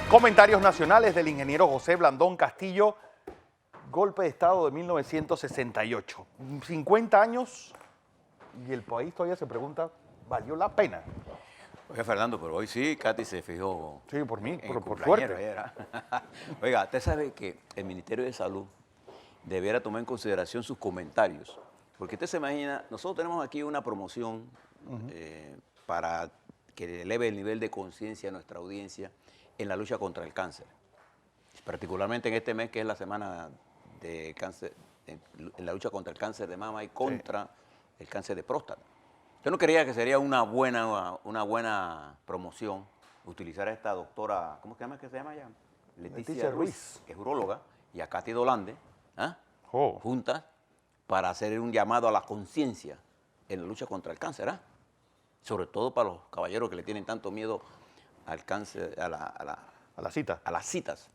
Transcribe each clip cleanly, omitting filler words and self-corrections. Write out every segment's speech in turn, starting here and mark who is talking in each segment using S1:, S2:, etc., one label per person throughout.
S1: Comentarios nacionales del ingeniero José Blandón Castillo. Golpe de Estado de 1968. 50 años y el país todavía se pregunta, ¿valió la pena?
S2: Oiga, Fernando, pero hoy sí, Katy se fijó.
S1: Sí, por mí,
S2: en el
S1: por
S2: cumpleañero
S1: suerte.
S2: ayer, ¿ah? Oiga, usted sabe que el Ministerio de Salud debiera tomar en consideración sus comentarios. Porque usted se imagina, nosotros tenemos aquí una promoción para que eleve el nivel de conciencia de nuestra audiencia en la lucha contra el cáncer. Particularmente en este mes que es la semana de cáncer, en la lucha contra el cáncer de mama y contra el cáncer de próstata. Yo no creía que sería una buena promoción utilizar a esta doctora, ¿cómo se llama ella? Leticia Ruiz, que es uróloga, y a Katy Dolande, juntas, para hacer un llamado a la conciencia en la lucha contra el cáncer, sobre todo para los caballeros que le tienen tanto miedo al cáncer, a las citas.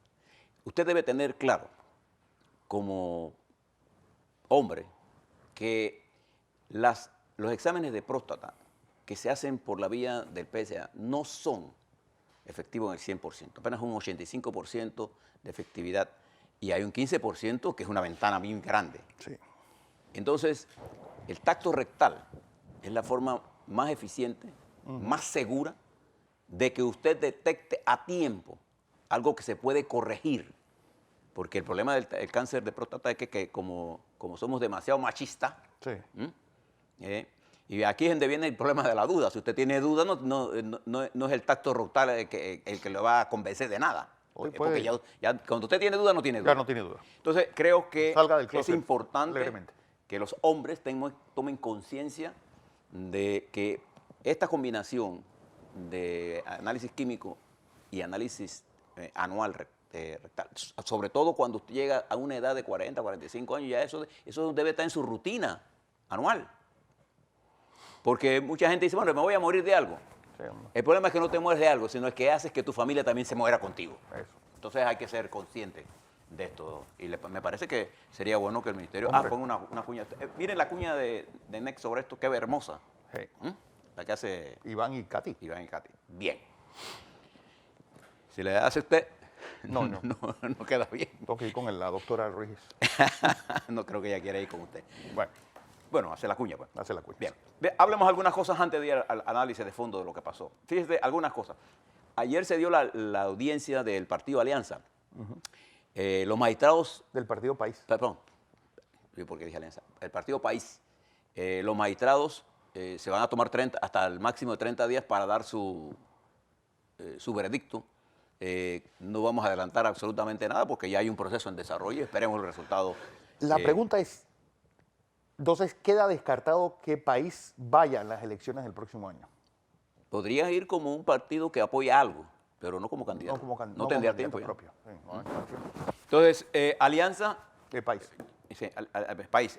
S2: Usted debe tener claro, como hombre, que los exámenes de próstata que se hacen por la vía del PSA no son efectivos en el 100%, apenas un 85% de efectividad y hay un 15% que es una ventana bien grande.
S1: Sí.
S2: Entonces, el tacto rectal es la forma más eficiente, más segura de que usted detecte a tiempo algo que se puede corregir. Porque el problema del cáncer de próstata es que como somos demasiado machistas, y aquí es donde viene el problema de la duda. Si usted tiene duda, no es el tacto rectal el que lo va a convencer de nada. Porque ya cuando usted tiene duda, no tiene duda.
S1: Ya no tiene duda.
S2: Entonces, creo que es importante
S1: alegremente
S2: que los hombres tomen conciencia de que esta combinación de análisis químico y análisis anual rectal, sobre todo cuando usted llega a una edad de 40, 45 años, ya eso debe estar en su rutina anual. Porque mucha gente dice, bueno, me voy a morir de algo. Sí, el problema es que no te mueres de algo, sino es que haces que tu familia también se muera contigo.
S1: Eso.
S2: Entonces hay que ser consciente de esto. Y me parece que sería bueno que el ministerio... ponga una cuña. Miren la cuña de Next sobre esto, qué hermosa.
S1: Sí.
S2: La que hace...
S1: Iván y Katy.
S2: Bien. Si le hace usted...
S1: No
S2: queda bien.
S1: Tengo que ir con la doctora Ruiz.
S2: No creo que ella quiera ir con usted.
S1: Bueno,
S2: hace la cuña, pues.
S1: Hace la cuña.
S2: Bien. Hablemos algunas cosas antes de ir al análisis de fondo de lo que pasó. Fíjese, algunas cosas. Ayer se dio la audiencia del Partido Alianza. Los magistrados...
S1: Del Partido País.
S2: Perdón, ¿por qué dije Alianza? El Partido País. Los magistrados se van a tomar hasta el máximo de 30 días para dar su veredicto. No vamos a adelantar absolutamente nada porque ya hay un proceso en desarrollo y esperemos el resultado.
S1: La pregunta es, entonces, ¿queda descartado qué país vaya en las elecciones del próximo año?
S2: Podría ir como un partido que apoya algo, pero no como candidato. No tendría tiempo
S1: propio. Sí,
S2: Entonces, Alianza...
S1: El país.
S2: Sí, al país.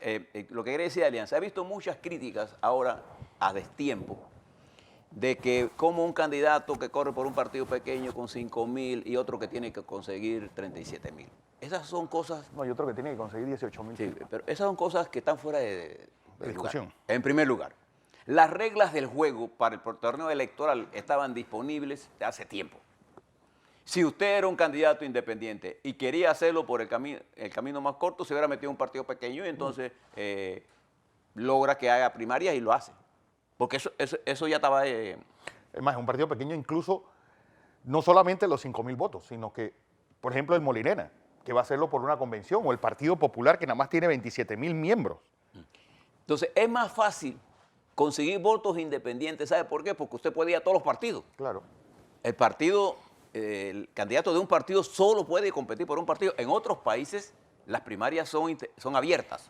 S2: Lo que quiere decir Alianza, he visto muchas críticas ahora a destiempo de que como un candidato que corre por un partido pequeño con 5,000 y otro que tiene que conseguir 37,000. Esas son cosas...
S1: No, y otro que tiene que conseguir 18,000.
S2: Sí, pero esas son cosas que están fuera de
S1: discusión.
S2: Lugar. En primer lugar, las reglas del juego para el torneo electoral estaban disponibles de hace tiempo. Si usted era un candidato independiente y quería hacerlo por el camino más corto, se hubiera metido en un partido pequeño y entonces logra que haga primarias y lo hace. Porque eso ya estaba...
S1: Es más, un partido pequeño incluso, no solamente los 5,000 votos, sino que, por ejemplo, el Molinera, que va a hacerlo por una convención, o el Partido Popular, que nada más tiene 27,000 miembros.
S2: Entonces, es más fácil conseguir votos independientes. ¿Sabe por qué? Porque usted puede ir a todos los partidos.
S1: Claro.
S2: El candidato de un partido solo puede competir por un partido. En otros países, las primarias son abiertas.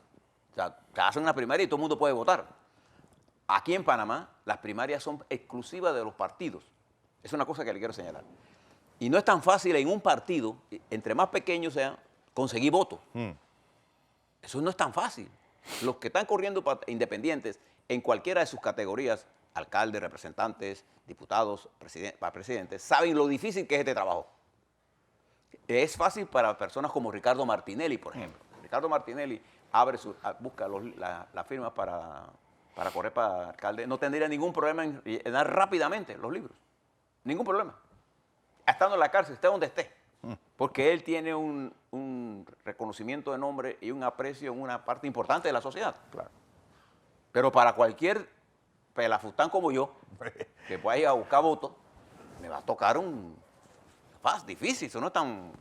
S2: O sea, te hacen una primaria y todo el mundo puede votar. Aquí en Panamá, las primarias son exclusivas de los partidos. Es una cosa que le quiero señalar. Y no es tan fácil en un partido, entre más pequeño sea, conseguir votos. Eso no es tan fácil. Los que están corriendo independientes en cualquiera de sus categorías, alcaldes, representantes, diputados, presidentes, saben lo difícil que es este trabajo. Es fácil para personas como Ricardo Martinelli, por ejemplo. Ricardo Martinelli busca las firmas para correr para alcalde. No tendría ningún problema en llenar rápidamente los libros. Ningún problema. estando en la cárcel, esté donde esté. Porque él tiene un reconocimiento de nombre y un aprecio en una parte importante de la sociedad.
S1: Claro.
S2: Pero para cualquier pelafustán como yo, que pueda ir a buscar votos, me va a tocar un difícil, eso no es tan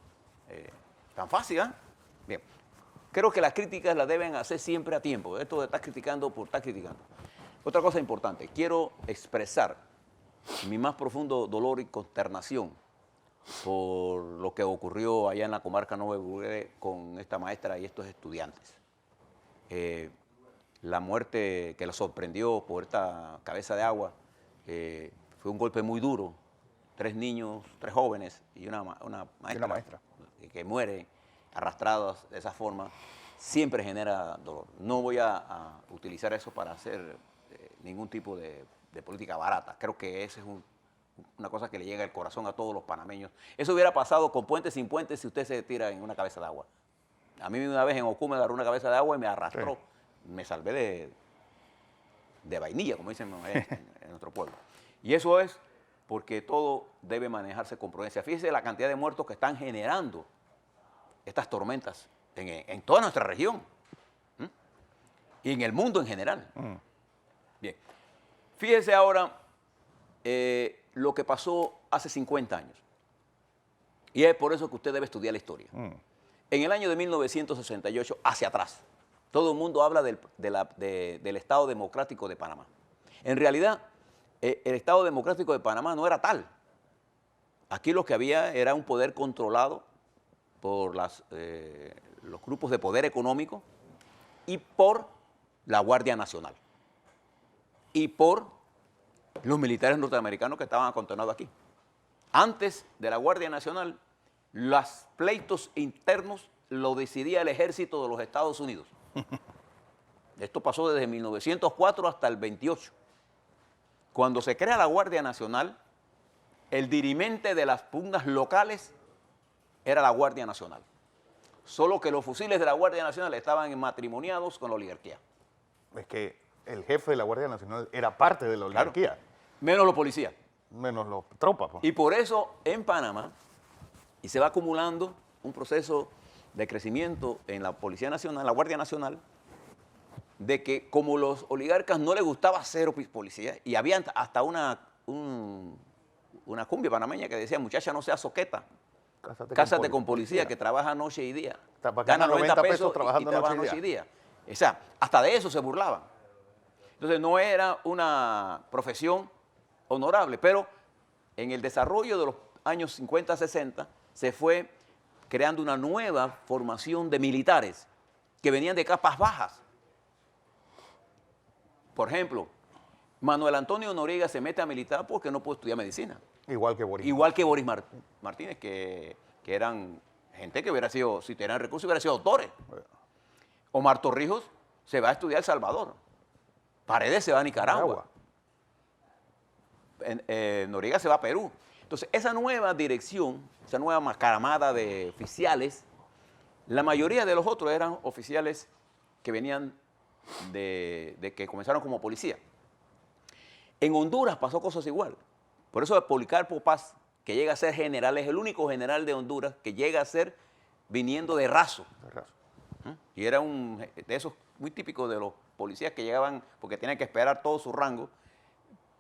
S2: fácil, ¿eh? Bien, creo que las críticas las deben hacer siempre a tiempo, esto de estar criticando por estar criticando. Otra cosa importante, quiero expresar mi más profundo dolor y consternación por lo que ocurrió allá en la comarca Nuevo Burgué con esta maestra y estos estudiantes. La muerte que la sorprendió por esta cabeza de agua fue un golpe muy duro. 3 niños, 3 jóvenes y una maestra que muere arrastradas de esa forma, siempre genera dolor. No voy a utilizar eso para hacer ningún tipo de política barata. Creo que esa es una cosa que le llega al corazón a todos los panameños. Eso hubiera pasado con puentes sin puentes si usted se tira en una cabeza de agua. A mí una vez en Ocú me agarró una cabeza de agua y me arrastró. Sí. Me salvé de vainilla, como dicen en nuestro pueblo. Y eso es porque todo debe manejarse con prudencia. Fíjese la cantidad de muertos que están generando estas tormentas en toda nuestra región y en el mundo en general. Bien, fíjese ahora lo que pasó hace 50 años. Y es por eso que usted debe estudiar la historia. En el año de 1968, hacia atrás, todo el mundo habla del Estado Democrático de Panamá. En realidad, el Estado Democrático de Panamá no era tal. Aquí lo que había era un poder controlado por los grupos de poder económico y por la Guardia Nacional y por los militares norteamericanos que estaban acantonados aquí. Antes de la Guardia Nacional, los pleitos internos lo decidía el ejército de los Estados Unidos. Esto pasó desde 1904 hasta el 28. Cuando se crea la Guardia Nacional, el dirimente de las pugnas locales era la Guardia Nacional. Solo que los fusiles de la Guardia Nacional estaban matrimoniados con la oligarquía.
S1: Es que el jefe de la Guardia Nacional era parte de la oligarquía.
S2: Claro. Menos los policías.
S1: Menos los tropas. Pues.
S2: Y por eso en Panamá, y se va acumulando un proceso de crecimiento en la Policía Nacional, la Guardia Nacional, de que como los oligarcas no les gustaba ser policía, y había hasta una cumbia panameña que decía, muchacha, no seas soqueta, cásate con policía que trabaja noche y día, gana 90 pesos trabajando noche y día. O sea, hasta de eso se burlaban. Entonces no era una profesión honorable, pero en el desarrollo de los años 50, 60, se fue creando una nueva formación de militares que venían de capas bajas. Por ejemplo, Manuel Antonio Noriega se mete a militar porque no pudo estudiar medicina.
S1: Igual que Boris.
S2: Igual que Boris Martínez, que eran gente que hubiera sido, si tenían recursos, hubiera sido doctores. Omar Torrijos se va a estudiar El Salvador. Paredes se va a Nicaragua. Noriega se va a Perú. Entonces, esa nueva dirección, esa nueva mascaramada de oficiales, la mayoría de los otros eran oficiales que venían de que comenzaron como policía. En Honduras pasó cosas igual. Por eso Policarpo Paz, que llega a ser general, es el único general de Honduras que llega a ser viniendo de raso. Y era de esos muy típicos de los policías que llegaban porque tenían que esperar todo su rango.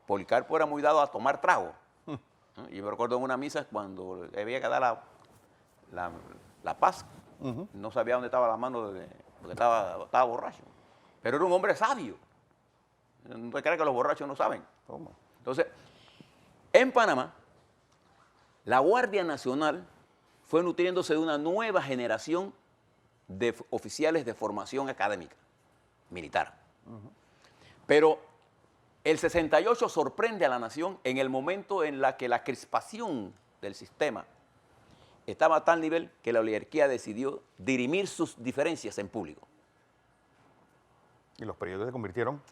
S2: Policarpo era muy dado a tomar trago. Y me recuerdo en una misa cuando había que dar la paz, no sabía dónde estaba la mano porque estaba borracho. Pero era un hombre sabio. No te creas que los borrachos no saben.
S1: ¿Cómo?
S2: Entonces, en Panamá, la Guardia Nacional fue nutriéndose de una nueva generación de oficiales de formación académica, militar. Pero el 68 sorprende a la nación en el momento en la que la crispación del sistema estaba a tal nivel que la oligarquía decidió dirimir sus diferencias en público.
S1: Y los periodos se convirtieron.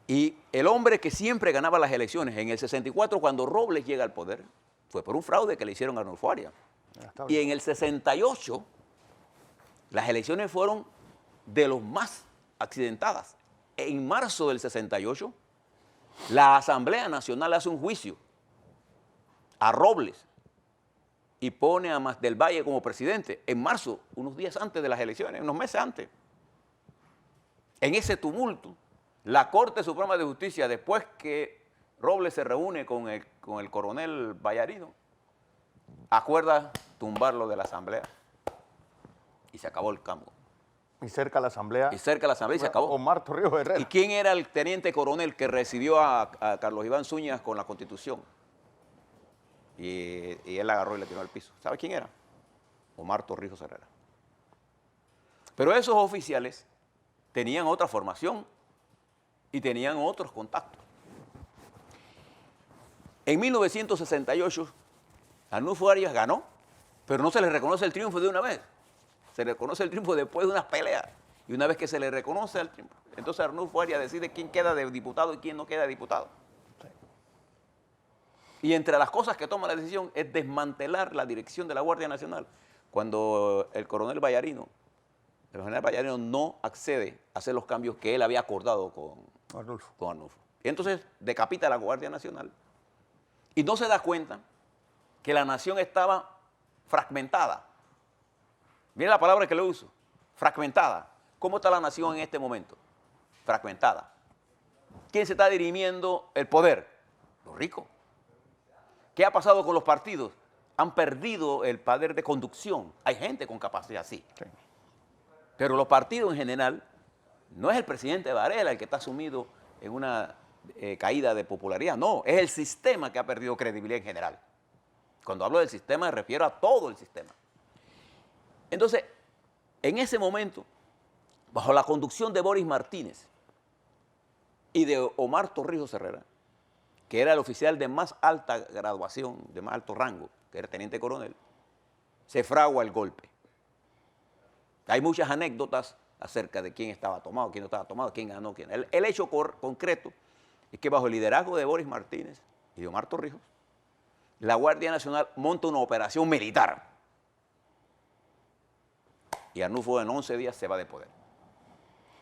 S2: Y el hombre que siempre ganaba las elecciones en el 64, cuando Robles llega al poder, fue por un fraude que le hicieron a Arnulfo Arias. Y en el 68, las elecciones fueron de los más accidentadas. En marzo del 68, la Asamblea Nacional hace un juicio a Robles y pone a Mas del Valle como presidente en marzo, unos días antes de las elecciones, unos meses antes. En ese tumulto, la Corte Suprema de Justicia, después que Robles se reúne con el coronel Vallarino, acuerda tumbarlo de la Asamblea. Y se acabó el campo.
S1: Y cerca de la Asamblea.
S2: Y cerca de la Asamblea y se acabó.
S1: Omar Torrijos Herrera.
S2: ¿Y quién era el teniente coronel que recibió a Carlos Iván Zúñiga con la Constitución? Y él la agarró y le tiró al piso. ¿Sabe quién era? Omar Torrijos Herrera. Pero esos oficiales tenían otra formación y tenían otros contactos. En 1968, Arnulfo Arias ganó, pero no se le reconoce el triunfo de una vez. Se le reconoce el triunfo después de unas peleas. Y una vez que se le reconoce el triunfo, entonces Arnulfo Arias decide quién queda de diputado y quién no queda de diputado. Y entre las cosas que toma la decisión es desmantelar la dirección de la Guardia Nacional. Cuando el coronel Vallarino, el general Vallarino no accede a hacer los cambios que él había acordado con Arnulfo. Y entonces decapita a la Guardia Nacional y no se da cuenta que la nación estaba fragmentada. Mira la palabra que le uso, fragmentada. ¿Cómo está la nación en este momento? Fragmentada. ¿Quién se está dirimiendo el poder? Los ricos. ¿Qué ha pasado con los partidos? Han perdido el poder de conducción. Hay gente con capacidad, sí. Pero los partidos en general, no es el presidente Varela el que está sumido en una caída de popularidad, no, es el sistema que ha perdido credibilidad en general. Cuando hablo del sistema me refiero a todo el sistema. Entonces, en ese momento, bajo la conducción de Boris Martínez y de Omar Torrijos Herrera, que era el oficial de más alta graduación, de más alto rango, que era teniente coronel, se fragua el golpe. Hay muchas anécdotas acerca de quién estaba tomado, quién no estaba tomado, quién ganó, quién. El hecho concreto es que bajo el liderazgo de Boris Martínez y de Omar Torrijos, la Guardia Nacional monta una operación militar. Y Arnulfo en 11 días se va de poder.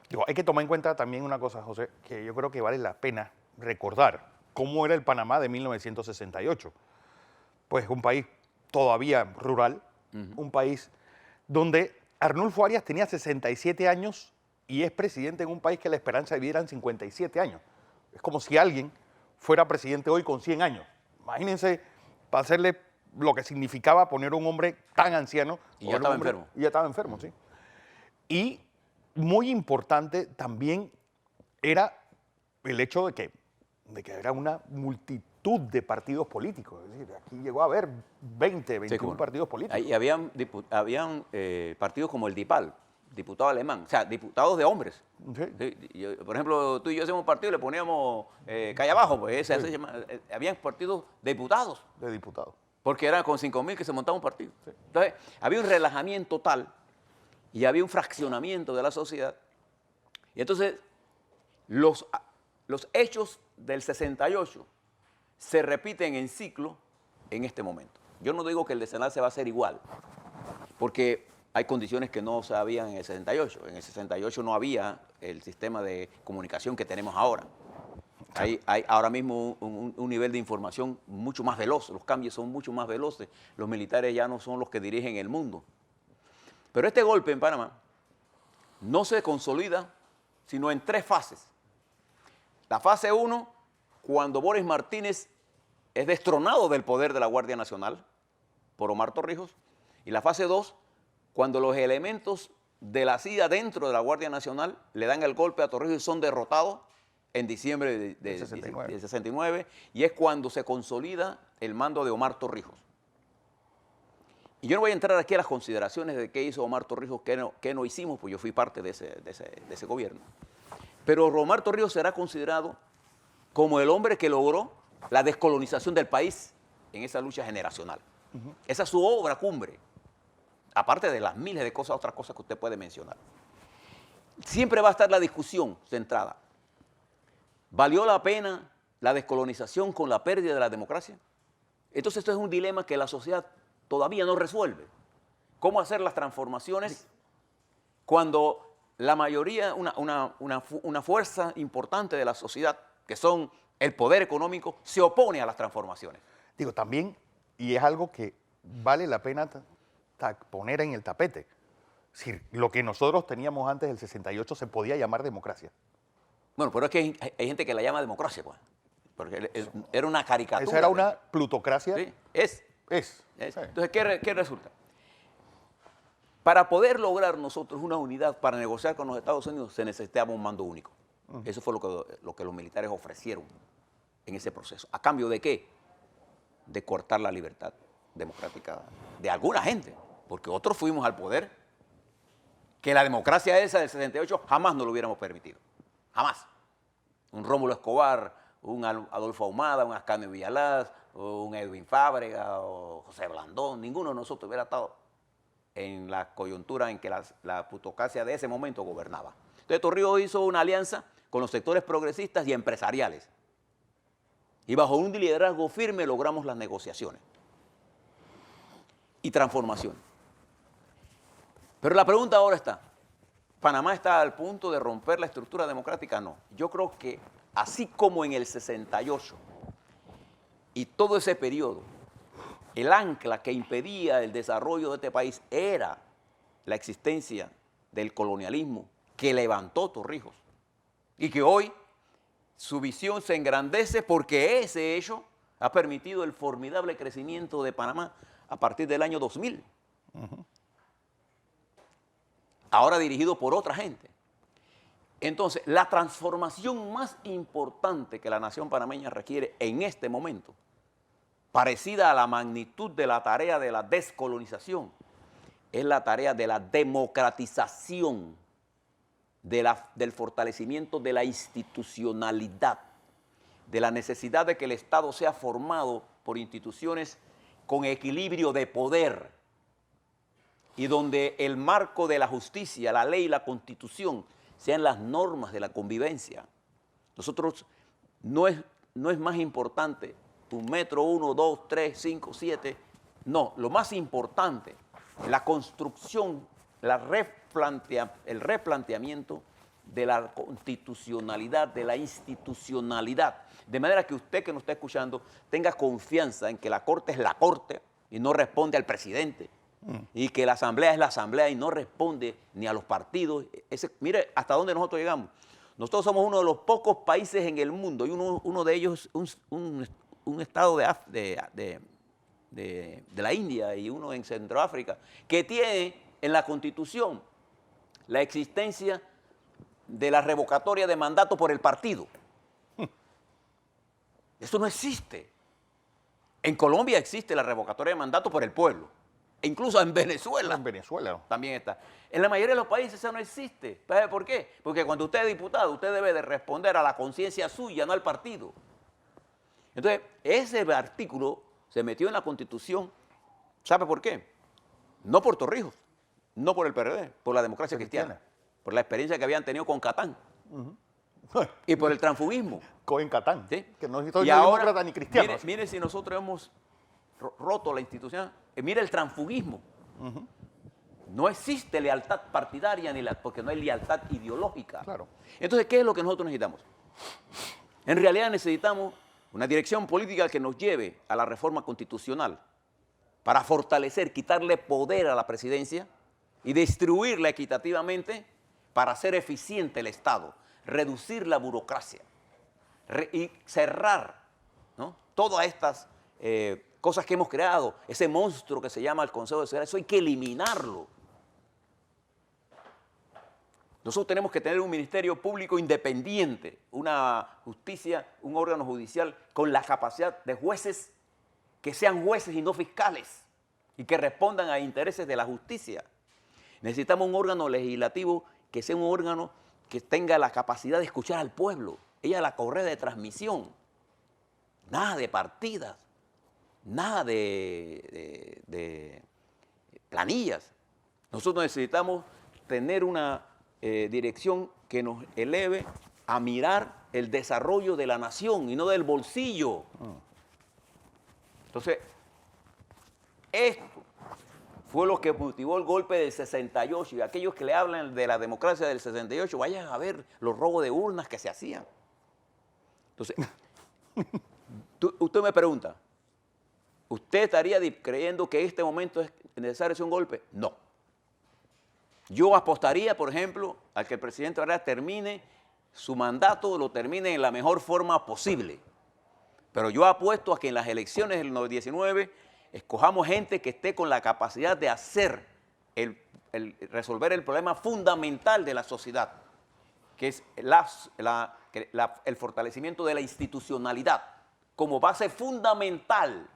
S1: Digo, hay que tomar en cuenta también una cosa, José, que yo creo que vale la pena recordar. ¿Cómo era el Panamá de 1968? Pues un país todavía rural, un país donde Arnulfo Arias tenía 67 años y es presidente en un país que la esperanza de vida eran 57 años. Es como si alguien fuera presidente hoy con 100 años. Imagínense para hacerle lo que significaba poner a un hombre tan anciano.
S2: Y ya estaba enfermo.
S1: Y ya estaba enfermo, sí. Y muy importante también era el hecho de que era una multitud de partidos políticos. Es decir, aquí llegó a haber 20, 21 partidos políticos.
S2: Y habían partidos como el DIPAL, diputado alemán, o sea, diputados de hombres. Sí, por ejemplo, tú y yo hacemos un partido y le poníamos calle abajo, pues ese se llama, habían partidos de diputados.
S1: De diputados.
S2: Porque era con 5.000 que se montaba un partido. Sí. Entonces, había un relajamiento tal y había un fraccionamiento de la sociedad. Y entonces, los hechos del 68 se repiten en ciclo en este momento. Yo no digo que el desenlace va a ser igual, porque hay condiciones que no se habían en el 68. En el 68 no había el sistema de comunicación que tenemos ahora. Hay ahora mismo un nivel de información mucho más veloz, los cambios son mucho más veloces, los militares ya no son los que dirigen el mundo. Pero este golpe en Panamá no se consolida sino en 3 fases. La fase 1, cuando Boris Martínez es destronado del poder de la Guardia Nacional por Omar Torrijos. Y la fase 2, cuando los elementos de la CIA dentro de la Guardia Nacional le dan el golpe a Torrijos y son derrotados en diciembre del 69. Y es cuando se consolida el mando de Omar Torrijos. Y yo no voy a entrar aquí a las consideraciones de qué hizo Omar Torrijos, qué no hicimos, pues yo fui parte de ese gobierno. Pero Omar Torrijos será considerado como el hombre que logró la descolonización del país en esa lucha generacional. Esa es su obra cumbre, aparte de las miles de otras cosas que usted puede mencionar. Siempre va a estar la discusión centrada. ¿Valió la pena la descolonización con la pérdida de la democracia? Entonces esto es un dilema que la sociedad todavía no resuelve. ¿Cómo hacer las transformaciones cuando la mayoría, una fuerza importante de la sociedad, que son el poder económico, se opone a las transformaciones?
S1: Digo, también, y es algo que vale la pena poner en el tapete. Si lo que nosotros teníamos antes del 68 se podía llamar democracia.
S2: Bueno, pero es que hay gente que la llama democracia, pues. Porque era una caricatura.
S1: Esa era una plutocracia.
S2: Sí, es.
S1: Es.
S2: Sí.
S1: Sí.
S2: Entonces, ¿qué resulta? Para poder lograr nosotros una unidad para negociar con los Estados Unidos se necesitaba un mando único. Eso fue lo que los militares ofrecieron en ese proceso. ¿A cambio de qué? De cortar la libertad democrática de alguna gente, porque otros fuimos al poder que la democracia esa del 68 jamás nos lo hubiéramos permitido. Jamás. Un Rómulo Escobar, un Adolfo Ahumada, un Ascanio Villalaz, un Edwin Fábrega o José Blandón, ninguno de nosotros hubiera estado en la coyuntura en que la plutocracia de ese momento gobernaba. Entonces Torrijos hizo una alianza con los sectores progresistas y empresariales. Y bajo un liderazgo firme logramos las negociaciones y transformación. Pero la pregunta ahora está, ¿Panamá está al punto de romper la estructura democrática? No. Yo creo que así como en el 68 y todo ese periodo, el ancla que impedía el desarrollo de este país era la existencia del colonialismo que levantó Torrijos y que hoy su visión se engrandece porque ese hecho ha permitido el formidable crecimiento de Panamá a partir del año 2000. Ahora dirigido por otra gente. Entonces, la transformación más importante que la nación panameña requiere en este momento, parecida a la magnitud de la tarea de la descolonización, es la tarea de la democratización, del fortalecimiento de la institucionalidad, de la necesidad de que el Estado sea formado por instituciones con equilibrio de poder y donde el marco de la justicia, la ley y la Constitución sean las normas de la convivencia. Nosotros no es más importante tu metro 1, 2, 3, 5, 7. No, lo más importante es la construcción, el replanteamiento de la constitucionalidad, de la institucionalidad. De manera que usted que nos está escuchando tenga confianza en que la Corte es la Corte y no responde al presidente. Y que la Asamblea es la Asamblea y no responde ni a los partidos. Mire hasta dónde nosotros llegamos. Nosotros somos uno de los pocos países en el mundo y uno de ellos un estado de la India y uno en Centroáfrica, que tiene en la Constitución la existencia de la revocatoria de mandato por el partido. Eso no existe. En Colombia existe la revocatoria de mandato por el pueblo. E incluso en Venezuela.
S1: En Venezuela.
S2: También está. En la mayoría de los países eso no existe. ¿Sabe por qué? Porque cuando usted es diputado, usted debe de responder a la conciencia suya, no al partido. Entonces, ese artículo se metió en la Constitución. ¿Sabe por qué? No por Torrijos, no por el PRD, por la democracia cristiana, por la experiencia que habían tenido con Catán y por el transfugismo.
S1: Con Catán,
S2: ¿Sí?
S1: que no soy
S2: ahora,
S1: demócrata ni cristiano.
S2: Mire si nosotros hemos roto la institución. Mire el transfugismo. No existe lealtad partidaria porque no hay lealtad ideológica.
S1: Claro.
S2: Entonces, ¿qué es lo que nosotros necesitamos? En realidad necesitamos una dirección política que nos lleve a la reforma constitucional para fortalecer, quitarle poder a la presidencia y distribuirla equitativamente para hacer eficiente el Estado, reducir la burocracia y cerrar, ¿no?, todas estas cosas que hemos creado, ese monstruo que se llama el Consejo de Seguridad. Eso hay que eliminarlo. Nosotros tenemos que tener un ministerio público independiente, una justicia, un órgano judicial con la capacidad de jueces que sean jueces y no fiscales y que respondan a intereses de la justicia. Necesitamos un órgano legislativo que sea un órgano que tenga la capacidad de escuchar al pueblo. Ella es la correa de transmisión. Nada de partidas, nada de planillas. Nosotros necesitamos tener una dirección que nos eleve a mirar el desarrollo de la nación y no del bolsillo. Entonces, esto fue lo que motivó el golpe del 68. Y aquellos que le hablan de la democracia del 68, vayan a ver los robos de urnas que se hacían. Entonces, usted me pregunta, ¿Usted estaría creyendo que en este momento es necesario hacer un golpe? No. Yo apostaría, por ejemplo, a que el presidente Varela termine su mandato, lo termine en la mejor forma posible. Pero yo apuesto a que en las elecciones del 19 escojamos gente que esté con la capacidad de hacer, resolver el problema fundamental de la sociedad, que es el fortalecimiento de la institucionalidad como base fundamental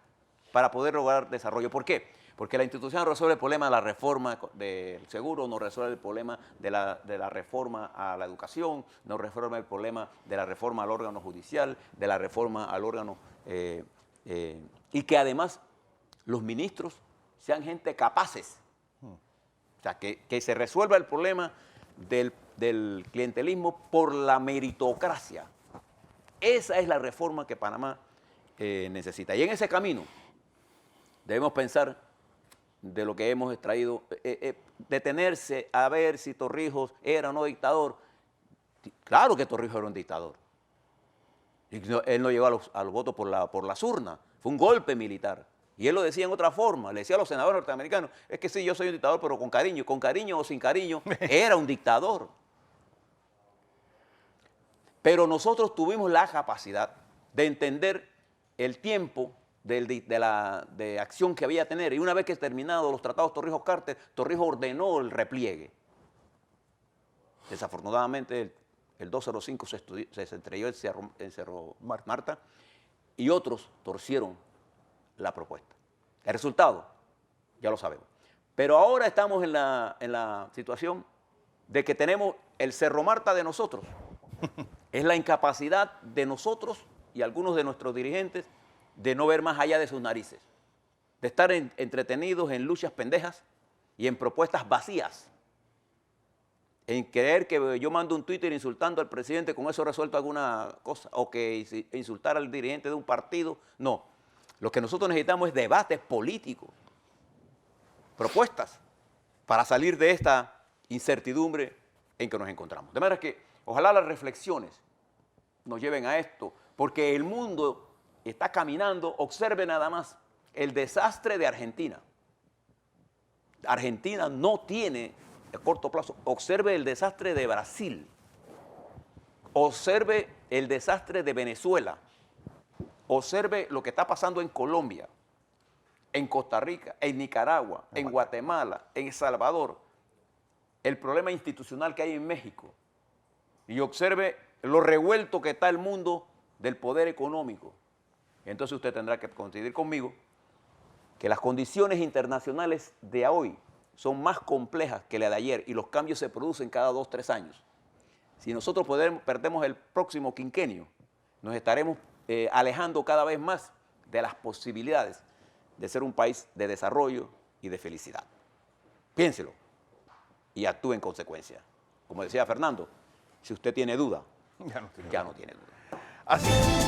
S2: para poder lograr desarrollo. ¿Por qué? Porque la institución no resuelve el problema de la reforma del seguro, no resuelve el problema de la reforma a la educación, no resuelve el problema de la reforma al órgano judicial, de la reforma al órgano... y que además los ministros sean gente capaces. O sea, que se resuelva el problema del clientelismo por la meritocracia. Esa es la reforma que Panamá necesita. Y en ese camino debemos pensar de lo que hemos extraído, detenerse a ver si Torrijos era o no dictador. Claro que Torrijos era un dictador. Él no llegó a los votos por las urnas, fue un golpe militar. Y él lo decía en otra forma, le decía a los senadores norteamericanos, es que sí, yo soy un dictador, pero con cariño o sin cariño, era un dictador. Pero nosotros tuvimos la capacidad de entender el tiempo de acción que había que tener. Y una vez que terminados los tratados Torrijos-Carter, Torrijos ordenó el repliegue. Desafortunadamente, el 205 se estrelló en Cerro Marta y otros torcieron la propuesta. El resultado, ya lo sabemos. Pero ahora estamos en la situación de que tenemos el Cerro Marta de nosotros. Es la incapacidad de nosotros y algunos de nuestros dirigentes de no ver más allá de sus narices, de estar entretenidos en luchas pendejas y en propuestas vacías, en creer que yo mando un Twitter insultando al presidente, con eso resuelto alguna cosa, o que insultar al dirigente de un partido. No, lo que nosotros necesitamos es debates políticos, propuestas, para salir de esta incertidumbre en que nos encontramos. De manera que ojalá las reflexiones nos lleven a esto, porque el mundo está caminando. Observe nada más el desastre de Argentina. Argentina no tiene a corto plazo. Observe el desastre de Brasil. Observe el desastre de Venezuela. Observe lo que está pasando en Colombia, en Costa Rica, en Nicaragua, en Guatemala, en El Salvador. El problema institucional que hay en México. Y observe lo revuelto que está el mundo del poder económico. Entonces usted tendrá que coincidir conmigo que las condiciones internacionales de hoy son más complejas que las de ayer y los cambios se producen cada 2 o 3 años. Si nosotros perdemos el próximo quinquenio, nos estaremos alejando cada vez más de las posibilidades de ser un país de desarrollo y de felicidad. Piénselo y actúe en consecuencia. Como decía Fernando, si usted tiene duda, ya no tiene duda.
S1: Así.